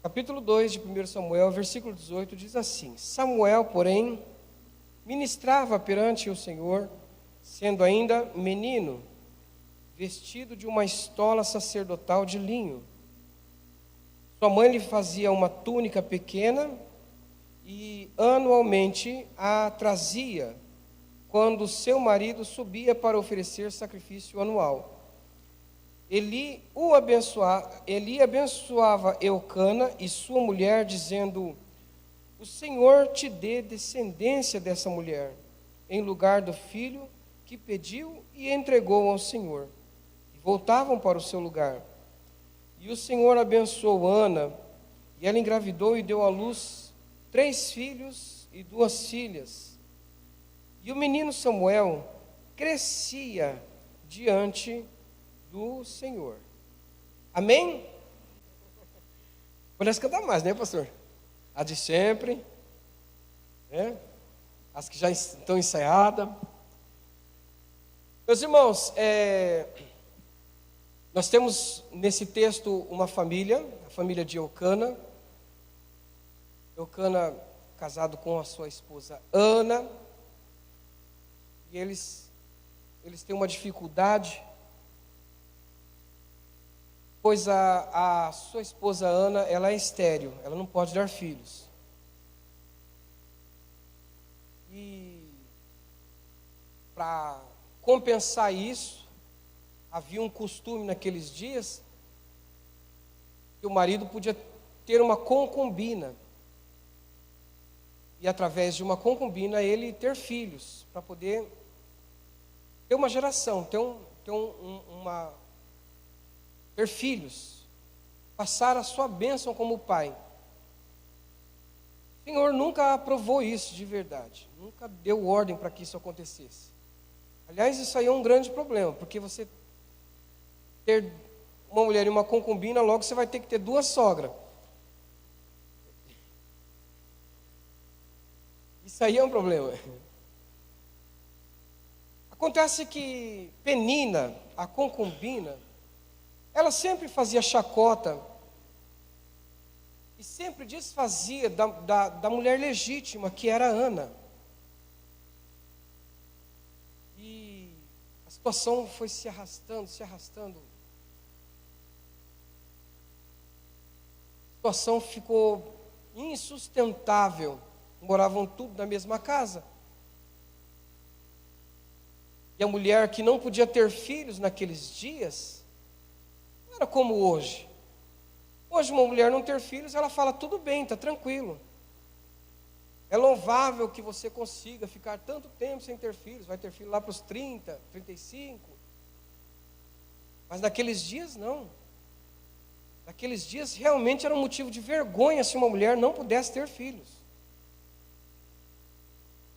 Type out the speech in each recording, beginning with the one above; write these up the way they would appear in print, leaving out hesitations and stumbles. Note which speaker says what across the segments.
Speaker 1: Capítulo 2 de 1 Samuel, versículo 18, diz assim: Samuel, porém, ministrava perante o Senhor, sendo ainda menino, vestido de uma estola sacerdotal de linho. Sua mãe lhe fazia uma túnica pequena e anualmente a trazia, quando seu marido subia para oferecer sacrifício anual. Eli abençoava Eucana e sua mulher, dizendo: O Senhor te dê descendência dessa mulher, em lugar do filho que pediu e entregou ao Senhor. E voltavam para o seu lugar. E o Senhor abençoou Ana, e ela engravidou e deu à luz 3 filhos e 2 filhas. E o menino Samuel crescia diante do Senhor. Amém? Parece cantar mais, né, pastor? A de sempre, né? As que já estão ensaiadas. Meus irmãos, nós temos nesse texto uma família, a família de Eucana. Eucana casado com a sua esposa Ana. E eles têm uma dificuldade, pois a sua esposa Ana, ela é estéril, ela não pode dar filhos. E para compensar isso, havia um costume naqueles dias que o marido podia ter uma concubina. E através de uma concubina ele ter filhos, para poder ter uma geração, ter filhos, passar a sua bênção como pai. O Senhor nunca aprovou isso de verdade, nunca deu ordem para que isso acontecesse. Aliás, isso aí é um grande problema, porque você ter uma mulher e uma concubina, logo você vai ter que ter 2 sogras. Isso aí é um problema. Acontece que Penina, a concubina, ela sempre fazia chacota e sempre desfazia da mulher legítima, que era Ana. E a situação foi se arrastando. A situação ficou insustentável. Moravam tudo na mesma casa. E a mulher que não podia ter filhos naqueles dias, não era como hoje. Hoje uma mulher não ter filhos, ela fala, tudo bem, está tranquilo. É louvável que você consiga ficar tanto tempo sem ter filhos, vai ter filho lá para os 30, 35. Mas naqueles dias não. Naqueles dias realmente era um motivo de vergonha se uma mulher não pudesse ter filhos.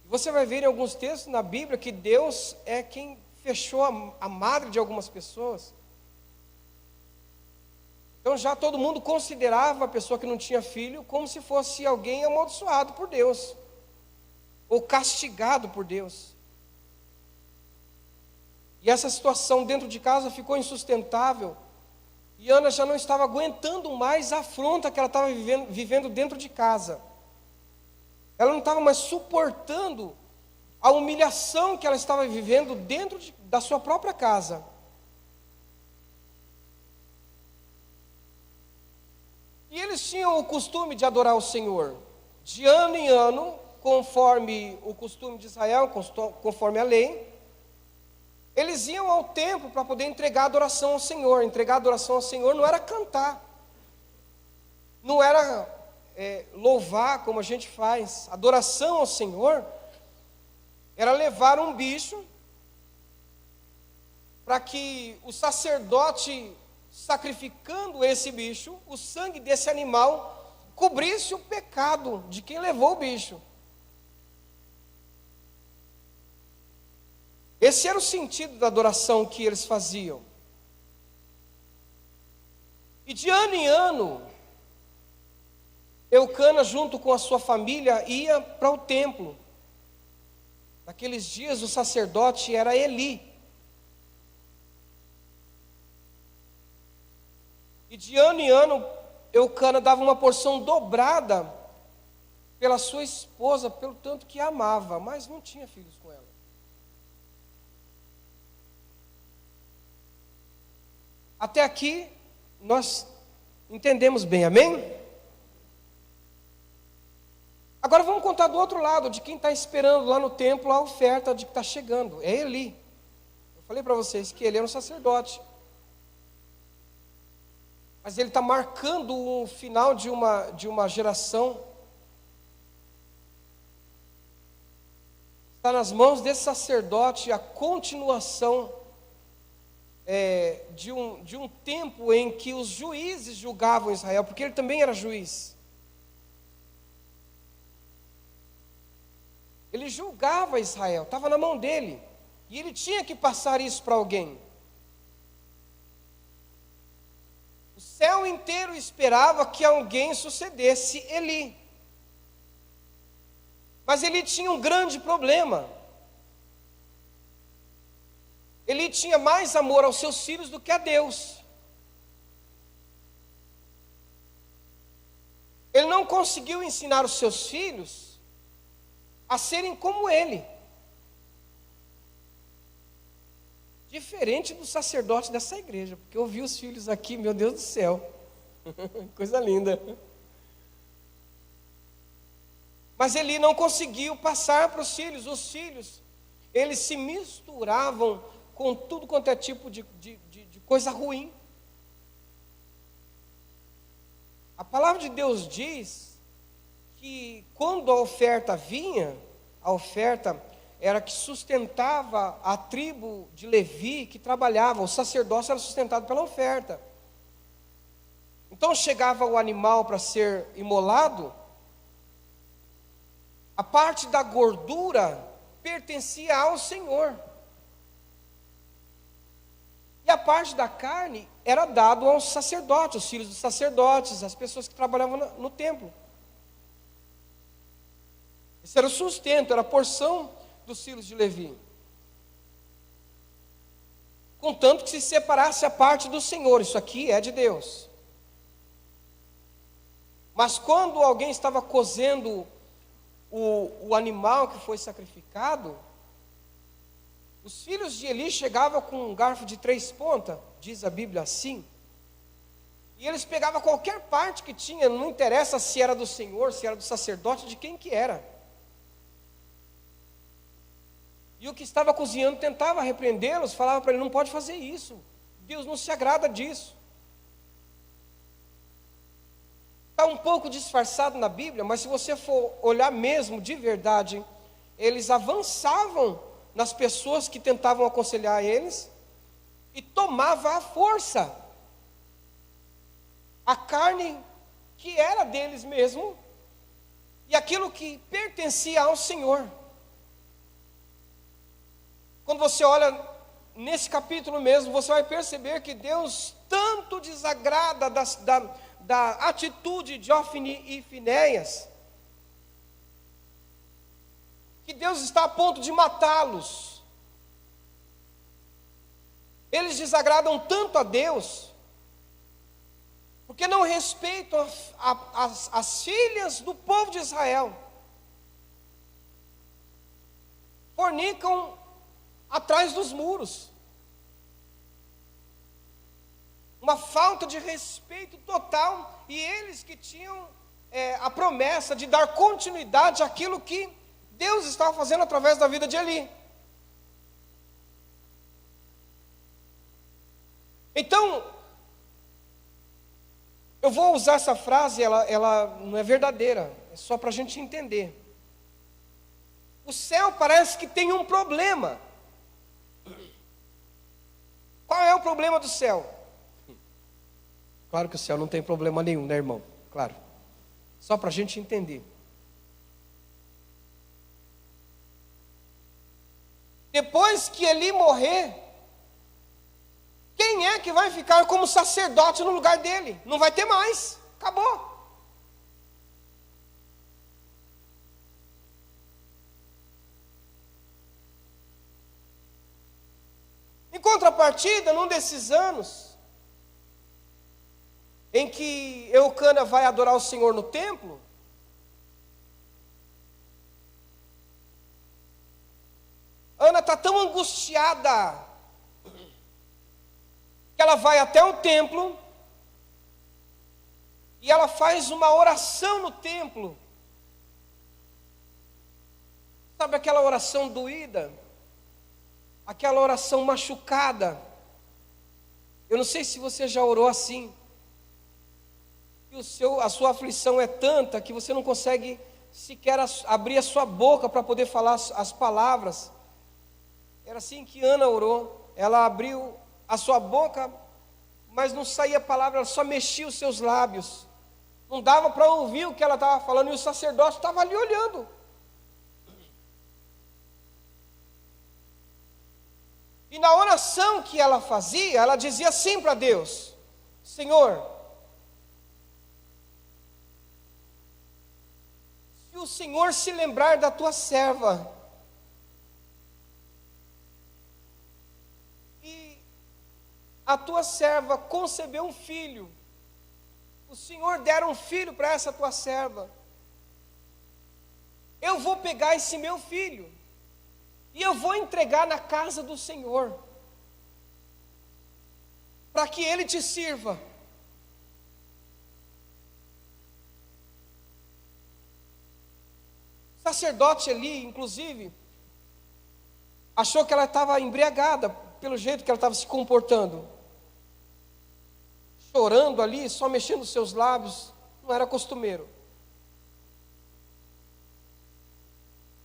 Speaker 1: Você vai ver em alguns textos na Bíblia que Deus é quem fechou a madre de algumas pessoas. Então já todo mundo considerava a pessoa que não tinha filho como se fosse alguém amaldiçoado por Deus, ou castigado por Deus. E essa situação dentro de casa ficou insustentável, e Ana já não estava aguentando mais a afronta que ela estava vivendo dentro de casa. Ela não estava mais suportando a humilhação que ela estava vivendo dentro da sua própria casa. E eles tinham o costume de adorar o Senhor, de ano em ano, conforme o costume de Israel, conforme a lei. Eles iam ao templo para poder entregar adoração ao Senhor. Entregar adoração ao Senhor não era cantar, não era louvar como a gente faz. Adoração ao Senhor era levar um bicho para que o sacerdote, sacrificando esse bicho, o sangue desse animal cobrisse o pecado de quem levou o bicho. Esse era o sentido da adoração que eles faziam. E de ano em ano, Eucana, junto com a sua família, ia para o templo. Naqueles dias, o sacerdote era Eli. E de ano em ano, Eucana dava uma porção dobrada pela sua esposa, pelo tanto que a amava, mas não tinha filhos com ela. Até aqui, nós entendemos bem, amém? Agora vamos contar do outro lado, de quem está esperando lá no templo a oferta de que está chegando. É Eli. Eu falei para vocês que ele era um sacerdote. Mas ele está marcando o final de uma geração. Está nas mãos desse sacerdote a continuação de um tempo em que os juízes julgavam Israel, porque ele também era juiz. Ele julgava Israel, estava na mão dele, e ele tinha que passar isso para alguém. O céu inteiro esperava que alguém sucedesse Eli. Mas Eli tinha um grande problema. Eli tinha mais amor aos seus filhos do que a Deus. Ele não conseguiu ensinar os seus filhos a serem como ele. Diferente do sacerdote dessa igreja, porque eu vi os filhos aqui, meu Deus do céu, coisa linda. Mas Eli não conseguiu passar para os filhos, eles se misturavam com tudo quanto é tipo de coisa ruim. A palavra de Deus diz que quando a oferta vinha, a oferta era que sustentava a tribo de Levi que trabalhava, o sacerdócio era sustentado pela oferta. Então chegava o animal para ser imolado, a parte da gordura pertencia ao Senhor. E a parte da carne era dado aos sacerdotes, os filhos dos sacerdotes, as pessoas que trabalhavam no templo. Esse era o sustento, era a porção dos filhos de Levi. Contanto que se separasse a parte do Senhor, isso aqui é de Deus. Mas quando alguém estava cozendo o animal que foi sacrificado, os filhos de Eli chegavam com um garfo de 3 pontas, diz a Bíblia assim, e eles pegavam qualquer parte que tinha, não interessa se era do Senhor, se era do sacerdote, de quem que era. E o que estava cozinhando tentava repreendê-los, falava para ele, não pode fazer isso, Deus não se agrada disso. Está um pouco disfarçado na Bíblia, mas se você for olhar mesmo de verdade, eles avançavam nas pessoas que tentavam aconselhar eles e tomava à força a carne que era deles mesmo e aquilo que pertencia ao Senhor. Quando você olha nesse capítulo mesmo, você vai perceber que Deus tanto desagrada da atitude de Ofni e Finéias, que Deus está a ponto de matá-los. Eles desagradam tanto a Deus, porque não respeitam as filhas do povo de Israel. Fornicam atrás dos muros. Uma falta de respeito total, e eles que tinham a promessa de dar continuidade àquilo que Deus estava fazendo através da vida de Eli. Então, eu vou usar essa frase, ela não é verdadeira, é só para a gente entender. O céu parece que tem um problema. Qual é o problema do céu? Claro que o céu não tem problema nenhum, né, irmão? Claro. Só para a gente entender. Depois que Eli morrer, quem é que vai ficar como sacerdote no lugar dele? Não vai ter mais. Acabou. Em contrapartida, num desses anos, em que Eucana vai adorar o Senhor no templo, Ana está tão angustiada que ela vai até o templo e ela faz uma oração no templo. Sabe aquela oração doída? Aquela oração machucada? Eu não sei se você já orou assim. E a sua aflição é tanta que você não consegue sequer abrir a sua boca para poder falar as palavras. Era assim que Ana orou. Ela abriu a sua boca, mas não saía palavra, ela só mexia os seus lábios. Não dava para ouvir o que ela estava falando, e o sacerdote estava ali olhando. E na oração que ela fazia, ela dizia assim para Deus: Senhor, se o Senhor se lembrar da tua serva, e a tua serva concebeu um filho, o Senhor der um filho para essa tua serva, eu vou pegar esse meu filho e eu vou entregar na casa do Senhor, para que ele te sirva. O sacerdote ali, inclusive, achou que ela estava embriagada, pelo jeito que ela estava se comportando. Chorando ali, só mexendo os seus lábios, não era costumeiro.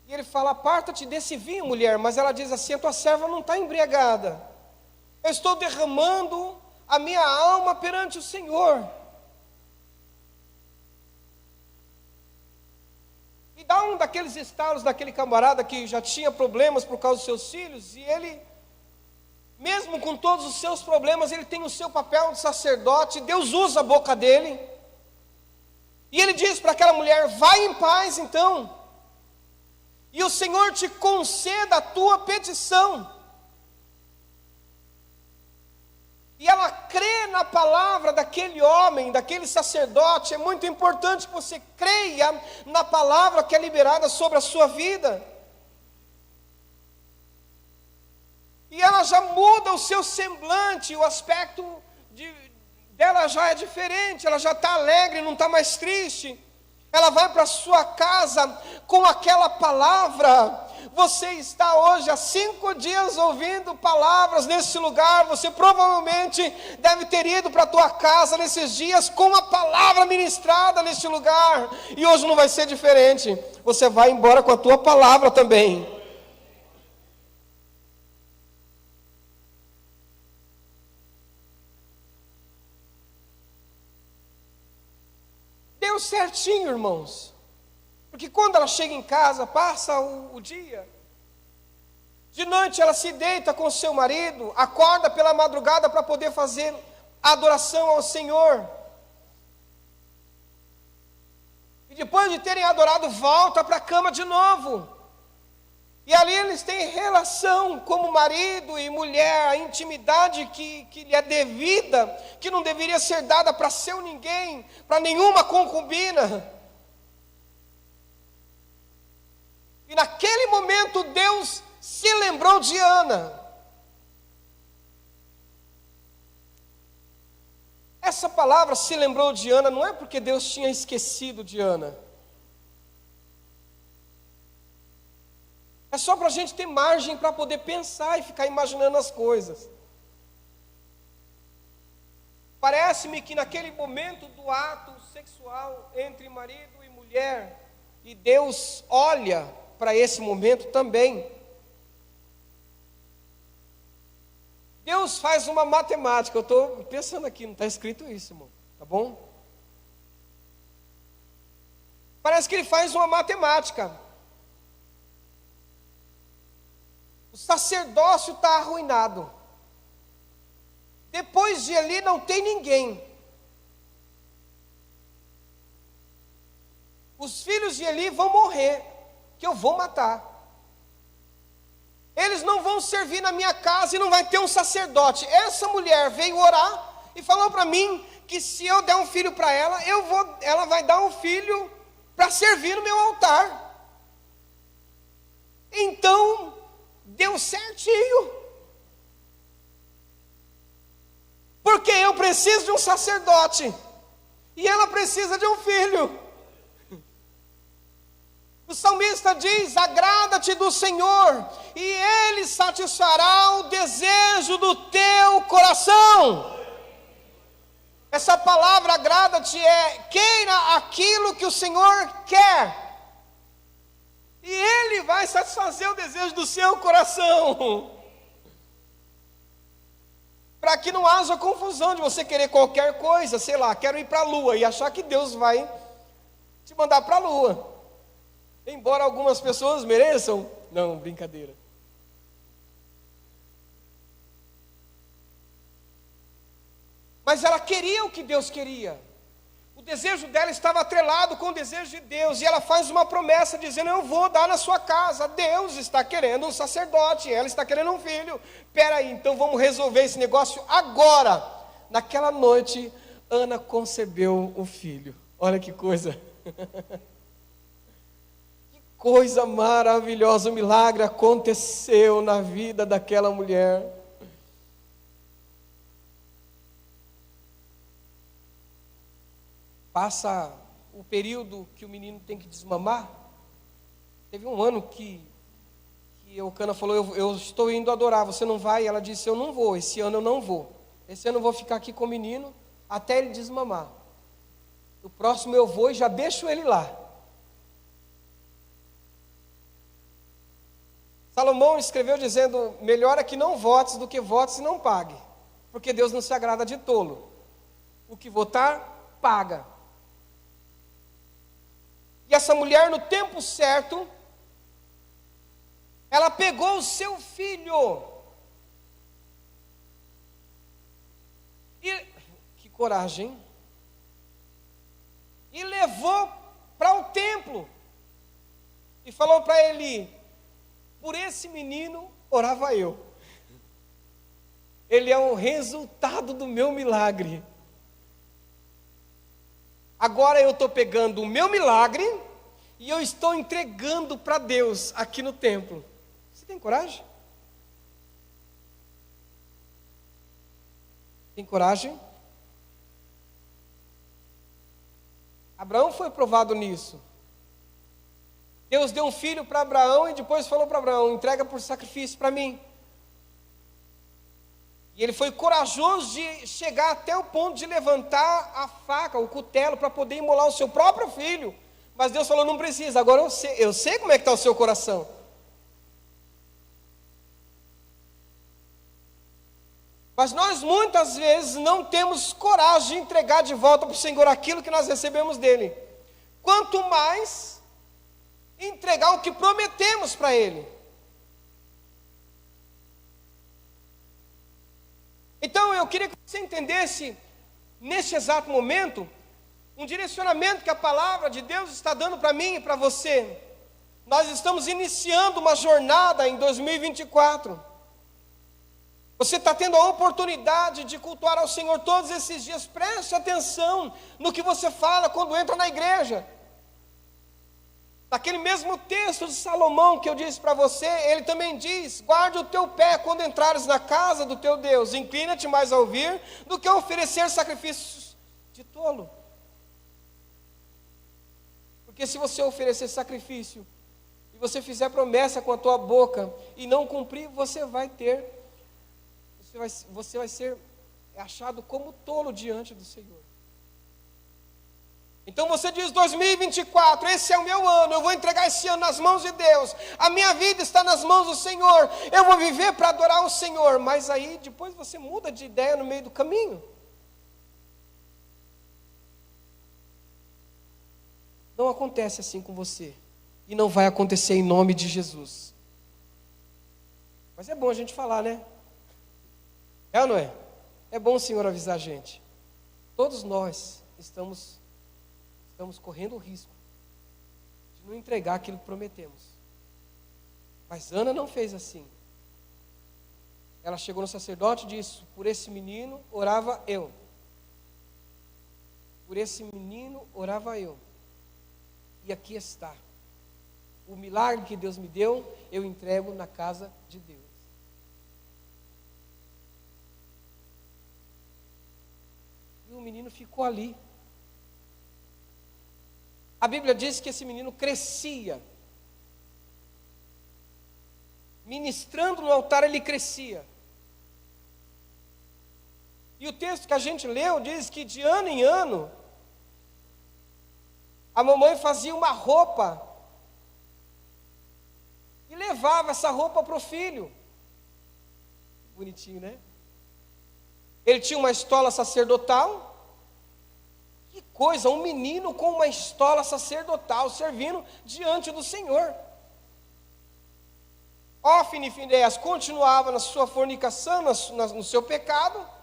Speaker 1: E ele fala: aparta-te desse vinho, mulher. Mas ela diz assim: a tua serva não está embriagada. Eu estou derramando a minha alma perante o Senhor. E dá um daqueles estalos daquele camarada que já tinha problemas por causa dos seus filhos. E ele, mesmo com todos os seus problemas, ele tem o seu papel de sacerdote. Deus usa a boca dele. E ele diz para aquela mulher: vai em paz então, e o Senhor te conceda a tua petição. E ela crê na palavra daquele homem, daquele sacerdote. É muito importante que você creia na palavra que é liberada sobre a sua vida. E ela já muda o seu semblante, o aspecto dela já é diferente, ela já está alegre, não está mais triste. Ela vai para a sua casa com aquela palavra. Você está hoje há 5 dias ouvindo palavras nesse lugar. Você provavelmente deve ter ido para a tua casa nesses dias com a palavra ministrada neste lugar. E hoje não vai ser diferente. Você vai embora com a tua palavra também. Deu certinho, irmãos. Porque quando ela chega em casa, passa o dia. De noite ela se deita com o seu marido, acorda pela madrugada para poder fazer a adoração ao Senhor. E depois de terem adorado, volta para a cama de novo. E ali eles têm relação como marido e mulher, a intimidade que lhe é devida, que não deveria ser dada para seu ninguém, para nenhuma concubina. E naquele momento Deus se lembrou de Ana. Essa palavra se lembrou de Ana não é porque Deus tinha esquecido de Ana. É só para a gente ter margem para poder pensar e ficar imaginando as coisas. Parece-me que naquele momento do ato sexual entre marido e mulher, e Deus olha para esse momento também. Deus faz uma matemática. Eu estou pensando aqui, não está escrito isso, irmão, tá bom? Parece que ele faz uma matemática. O sacerdócio está arruinado. Depois de ali não tem ninguém. Os filhos de Eli vão morrer, que eu vou matar. Eles não vão servir na minha casa e não vai ter um sacerdote. Essa mulher veio orar e falou para mim que se eu der um filho para ela, ela vai dar um filho para servir no meu altar. Então, deu certinho. Porque eu preciso de um sacerdote, e ela precisa de um filho. O salmista diz: agrada-te do Senhor, e Ele satisfará o desejo do teu coração. Essa palavra agrada-te queira aquilo que o Senhor quer, e Ele vai satisfazer o desejo do seu coração. Para que não haja confusão de você querer qualquer coisa, sei lá, quero ir para a lua, e achar que Deus vai te mandar para a lua. Embora algumas pessoas mereçam, não, brincadeira. Mas ela queria o que Deus queria. O desejo dela estava atrelado com o desejo de Deus, e ela faz uma promessa dizendo: eu vou dar na sua casa. Deus está querendo um sacerdote, ela está querendo um filho. Espera aí, então vamos resolver esse negócio agora. Naquela noite, Ana concebeu um filho. Olha que coisa. Que coisa maravilhosa, um milagre aconteceu na vida daquela mulher. Passa o período que o menino tem que desmamar. Teve um ano que Eucana falou: eu estou indo adorar, você não vai? Ela disse: eu não vou, esse ano eu não vou. Esse ano eu vou ficar aqui com o menino até ele desmamar. O próximo eu vou e já deixo ele lá. Salomão escreveu dizendo: melhor é que não votes do que votes e não pague, porque Deus não se agrada de tolo. O que votar, paga. E essa mulher, no tempo certo, ela pegou o seu filho. E que coragem, hein? E levou para o templo. E falou para ele: por esse menino orava eu. Ele é o resultado do meu milagre. Agora eu estou pegando o meu milagre e eu estou entregando para Deus aqui no templo. Você tem coragem? Tem coragem? Abraão foi provado nisso. Deus deu um filho para Abraão e depois falou para Abraão: entrega por sacrifício para mim. E ele foi corajoso de chegar até o ponto de levantar a faca, o cutelo, para poder imolar o seu próprio filho. Mas Deus falou: não precisa, agora eu sei como é que está o seu coração. Mas nós muitas vezes não temos coragem de entregar de volta para o Senhor aquilo que nós recebemos dele. Quanto mais entregar o que prometemos para ele. Então eu queria que você entendesse, neste exato momento, um direcionamento que a palavra de Deus está dando para mim e para você. Nós estamos iniciando uma jornada em 2024. Você está tendo a oportunidade de cultuar ao Senhor todos esses dias. Preste atenção no que você fala quando entra na igreja. Naquele mesmo texto de Salomão que eu disse para você, ele também diz: guarde o teu pé quando entrares na casa do teu Deus, inclina-te mais a ouvir do que a oferecer sacrifícios de tolo. Porque se você oferecer sacrifício, e você fizer promessa com a tua boca, e não cumprir, você vai ser achado como tolo diante do Senhor. Então você diz: 2024, esse é o meu ano, eu vou entregar esse ano nas mãos de Deus, a minha vida está nas mãos do Senhor, eu vou viver para adorar o Senhor. Mas aí depois você muda de ideia no meio do caminho. Não acontece assim com você, e não vai acontecer em nome de Jesus. Mas é bom a gente falar, né? É ou não é? É bom o Senhor avisar a gente. Todos nós estamos correndo o risco de não entregar aquilo que prometemos. Mas Ana não fez assim. Ela chegou no sacerdote e disse: por esse menino orava eu. Por esse menino orava eu. E aqui está. O milagre que Deus me deu, eu entrego na casa de Deus. E o menino ficou ali. A Bíblia diz que esse menino crescia. Ministrando no altar, ele crescia. E o texto que a gente leu diz que de ano em ano, a mamãe fazia uma roupa e levava essa roupa para o filho. Bonitinho, né? Ele tinha uma estola sacerdotal. Que coisa, um menino com uma estola sacerdotal servindo diante do Senhor. Ófine e Finéias continuava na sua fornicação, no seu pecado.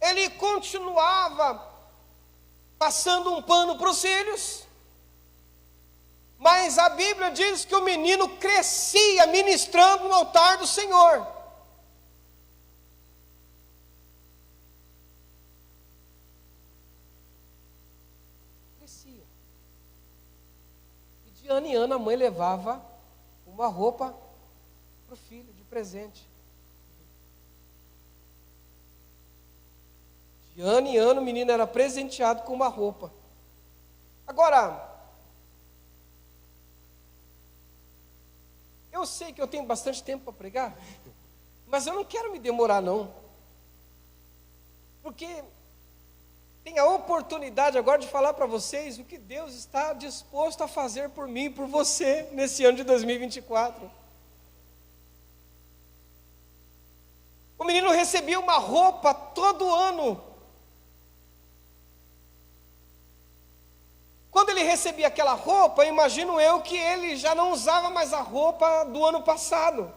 Speaker 1: Ele continuava passando um pano para os filhos. Mas a Bíblia diz que o menino crescia ministrando no altar do Senhor. Crescia. E de ano em ano a mãe levava uma roupa para o filho de presente. De ano em ano o menino era presenteado com uma roupa. Agora, eu sei que eu tenho bastante tempo para pregar, mas eu não quero me demorar não. Porque tem a oportunidade agora de falar para vocês o que Deus está disposto a fazer por mim e por você nesse ano de 2024. O menino recebia uma roupa todo ano. Quando ele recebia aquela roupa, imagino eu que ele já não usava mais a roupa do ano passado.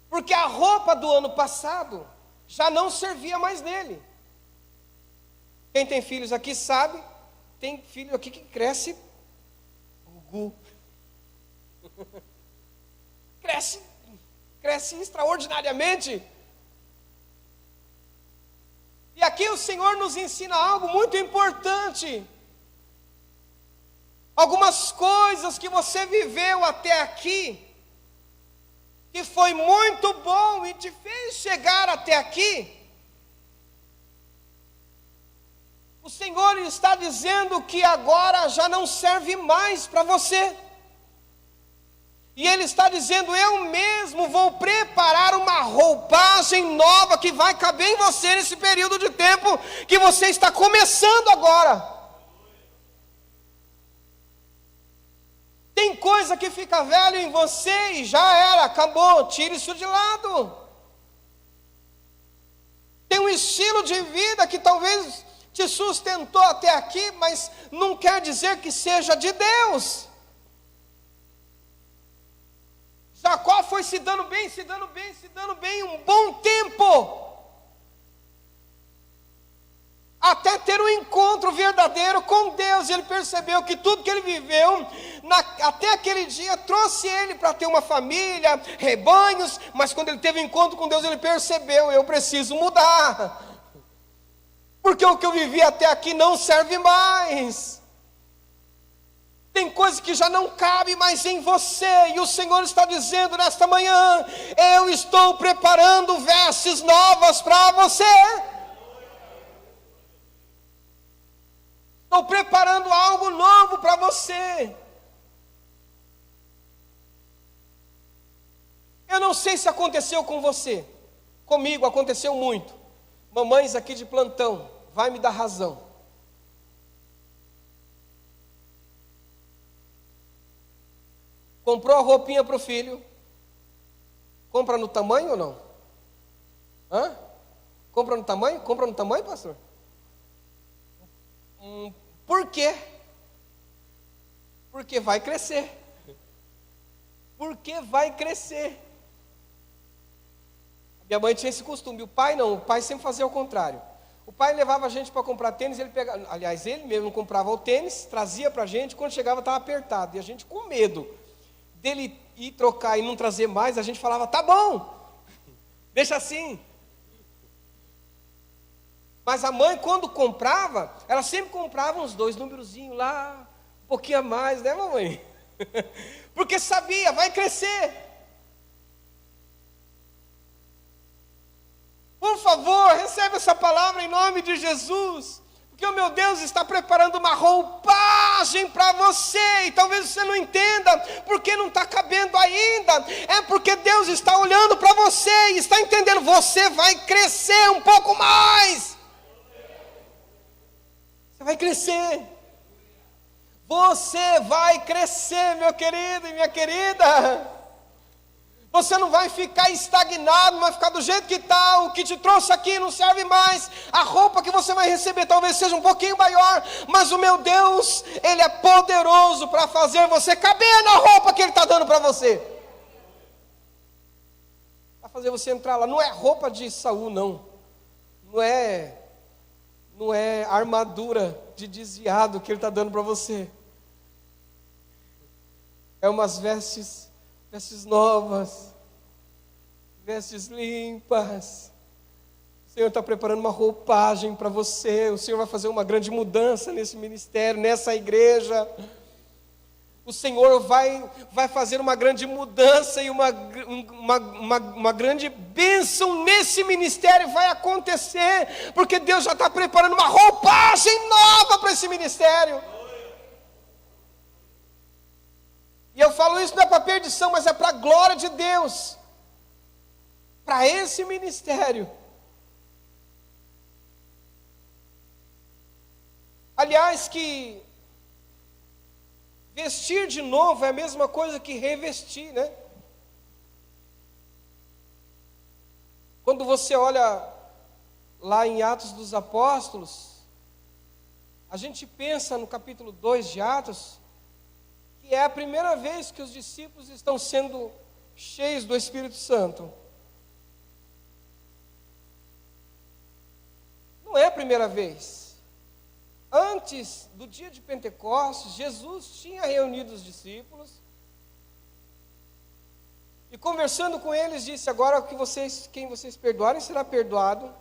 Speaker 1: Porque a roupa do ano passado já não servia mais nele. Quem tem filhos aqui sabe, tem filho aqui que cresce gugu. Cresce extraordinariamente. E aqui o Senhor nos ensina algo muito importante. Algumas coisas que você viveu até aqui, que foi muito bom e te fez chegar até aqui. O Senhor está dizendo que agora já não serve mais para você. E Ele está dizendo, eu mesmo vou preparar uma roupagem nova que vai caber em você nesse período de tempo que você está começando agora. Tem coisa que fica velho em você e já era, acabou, tire isso de lado. Tem um estilo de vida que talvez te sustentou até aqui, mas não quer dizer que seja de Deus. Jacó foi se dando bem um bom tempo, até ter um encontro verdadeiro com Deus. Ele percebeu que tudo que ele viveu, até aquele dia, trouxe ele para ter uma família, rebanhos, mas quando ele teve um encontro com Deus, ele percebeu, eu preciso mudar, porque o que eu vivi até aqui não serve mais. Tem coisa que já não cabe mais em você, e o Senhor está dizendo nesta manhã, eu estou preparando vestes novas para você. Estou preparando algo novo para você. Eu não sei se aconteceu com você, comigo aconteceu muito. Mamães aqui de plantão, vai me dar razão. Comprou a roupinha para o filho. Compra no tamanho ou não? Hã? Compra no tamanho? Compra no tamanho, pastor? Por quê? Porque vai crescer. Porque vai crescer. Minha mãe tinha esse costume. O pai não, o pai sempre fazia o contrário. O pai levava a gente para comprar tênis, ele mesmo comprava o tênis, trazia para a gente, quando chegava estava apertado. E a gente com medo dele ir trocar e não trazer mais, a gente falava, tá bom, deixa assim. Mas a mãe, quando comprava, ela sempre comprava uns 2 numerozinhos lá, um pouquinho a mais, né, mamãe? Porque sabia, vai crescer. Por favor, recebe essa palavra em nome de Jesus. Porque o meu Deus está preparando uma roupagem para você. E talvez você não entenda, porque não está cabendo ainda. É porque Deus está olhando para você e está entendendo, você vai crescer um pouco mais. Você vai crescer. Você vai crescer, meu querido e minha querida. Você não vai ficar estagnado, não vai ficar do jeito que está. O que te trouxe aqui não serve mais. A roupa que você vai receber talvez seja um pouquinho maior, mas o meu Deus, Ele é poderoso para fazer você caber na roupa que Ele está dando para você. Para fazer você entrar lá. Não é roupa de Saul, não. Não é armadura de desviado que Ele está dando para você. É umas vestes novas, vestes limpas. O Senhor está preparando uma roupagem para você. O Senhor vai fazer uma grande mudança nesse ministério, nessa igreja. O Senhor vai fazer uma grande mudança e uma grande bênção nesse ministério vai acontecer, porque Deus já está preparando uma roupagem nova para esse ministério. E eu falo isso não é para perdição, mas é para a glória de Deus, para esse ministério. Aliás, que vestir de novo é a mesma coisa que revestir, né? Quando você olha lá em Atos dos Apóstolos, a gente pensa no capítulo 2 de Atos, que é a primeira vez que os discípulos estão sendo cheios do Espírito Santo. Não é a primeira vez. Antes do dia de Pentecostes, Jesus tinha reunido os discípulos e conversando com eles disse: agora quem vocês perdoarem será perdoado,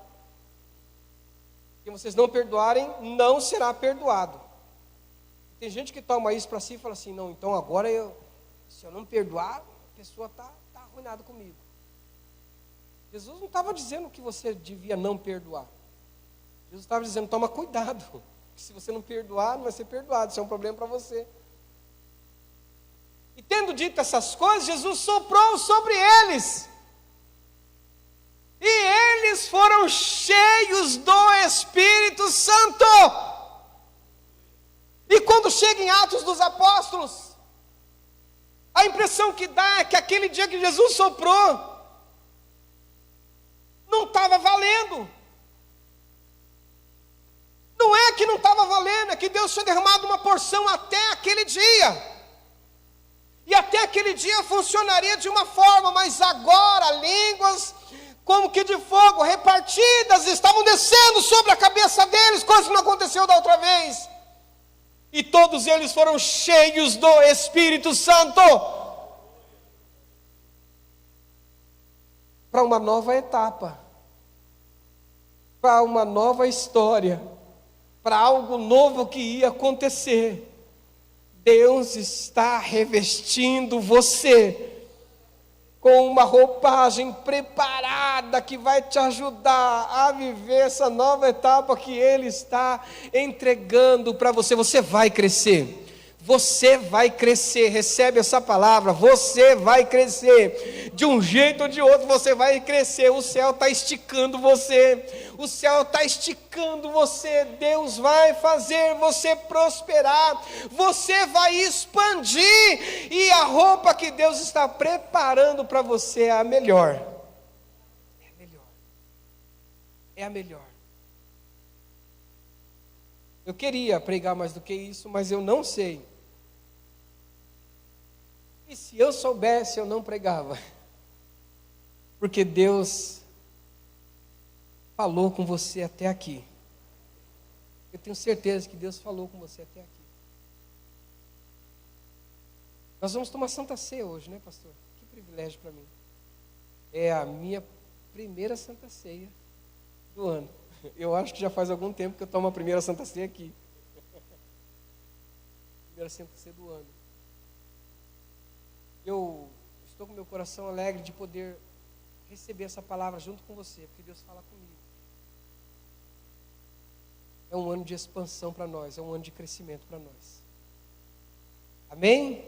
Speaker 1: quem vocês não perdoarem não será perdoado. Tem gente que toma isso para si e fala assim: não, então agora se eu não perdoar, a pessoa está arruinada comigo. Jesus não estava dizendo que você devia não perdoar. Jesus estava dizendo: toma cuidado, que se você não perdoar, não vai ser perdoado, isso é um problema para você. E tendo dito essas coisas, Jesus soprou sobre eles. E eles foram cheios do Espírito Santo. E quando chega em Atos dos Apóstolos, a impressão que dá é que aquele dia que Jesus soprou, não estava valendo. Não é que não estava valendo, é que Deus tinha derramado uma porção até aquele dia. E até aquele dia funcionaria de uma forma, mas agora línguas como que de fogo repartidas estavam descendo sobre a cabeça deles, coisa que não aconteceu da outra vez. E todos eles foram cheios do Espírito Santo. Para uma nova etapa. Para uma nova história. Para algo novo que ia acontecer. Deus está revestindo você com uma roupagem preparada que vai te ajudar a viver essa nova etapa que Ele está entregando para você. Você vai crescer. Você vai crescer, recebe essa palavra, você vai crescer, de um jeito ou de outro você vai crescer, o céu está esticando você, o céu está esticando você, Deus vai fazer você prosperar, você vai expandir, e a roupa que Deus está preparando para você é a melhor, é a melhor, é a melhor. Eu queria pregar mais do que isso, mas eu não sei. E se eu soubesse, eu não pregava. Porque Deus falou com você até aqui. Eu tenho certeza que Deus falou com você até aqui. Nós vamos tomar Santa Ceia hoje, né, pastor? Que privilégio para mim. É a minha primeira Santa Ceia do ano. Eu acho que já faz algum tempo que eu tomo a primeira Santa Ceia aqui. Primeira Santa Ceia do ano. Eu estou com meu coração alegre de poder receber essa palavra junto com você, porque Deus fala comigo. É um ano de expansão para nós, é um ano de crescimento para nós. Amém?